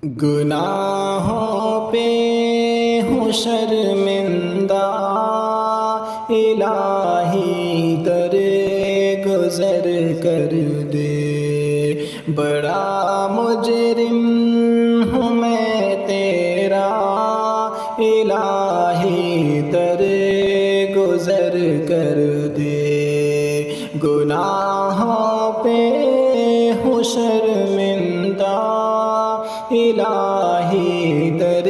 گناہوں پہ ہوں شرمندہ، الہی در گزر کر دے، بڑا مجرم ہوں میں تیرا، الہی در گزر کر دے، گناہوں پہ ہوں شرمندہ، الہی در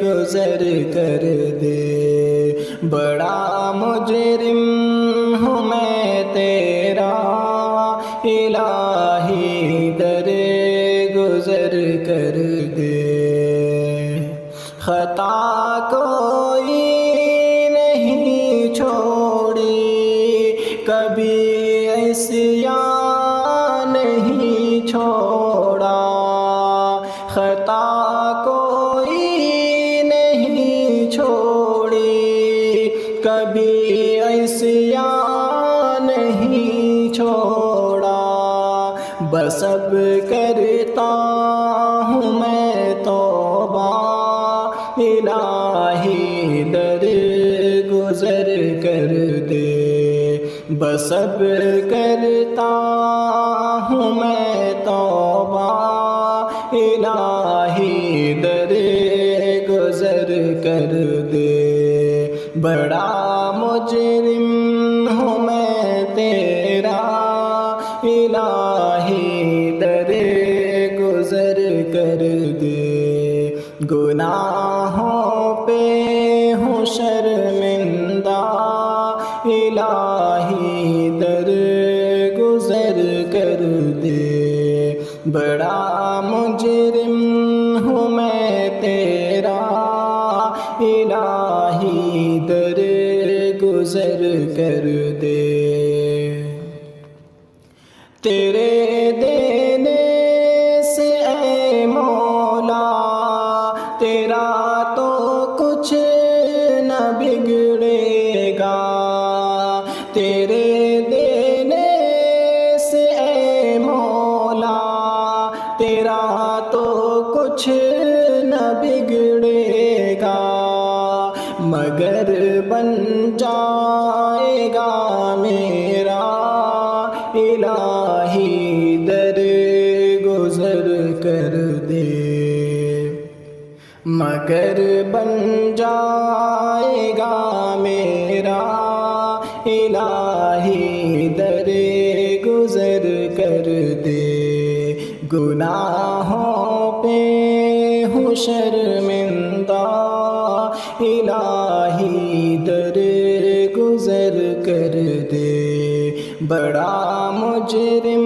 گزر کر دے، بڑا مجرم ہوں میں تیرا، الہی در گزر کر دے، خطا کوئی نہیں چھوڑی، کبھی عصیان نہیں چھوڑا، خطا کوئی نہیں چھوڑی، کبھی عصیان نہیں چھوڑا، بس اب کرتا ہوں میں توبہ، الہی در گزر کر دے، بس اب کرتا ہوں میں توبہ، الہی در گزر کر دے، بڑا مجرم ہوں میں تیرا، الہی در گزر کر دے، گناہوں پہ ہوں شرمندہ، الہی در گزر کر دے، بڑا مجرم ہوں میں تیرا، الہی در گزر کر دے، تیرے دینے سے اے مولا تیرا تو کچھ نہ بگڑے گا، تیرے دینے سے اے مولا تیرا تو کچھ نہ بگڑے گا، مگر بن جائے گا میرا، الہی در گزر کر دے، مگر بن جائے گا میرا، الہی در گزر کر دے، گناہوں پہ ہوں شرمندہ، الہی در گزر کر دے، بڑا مجرم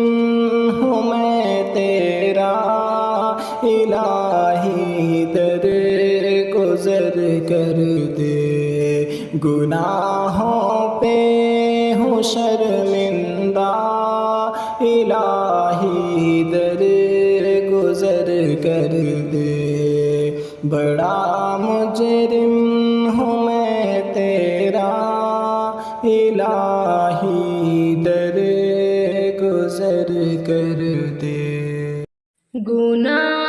ہوں میں تیرا، الہی در گزر کر دے، گناہوں پہ ہوں شرمندہ، الہی در گزر کر دے، بڑا مجرم ہوں میں تیرا، الہی در گزر کر دے، گناہ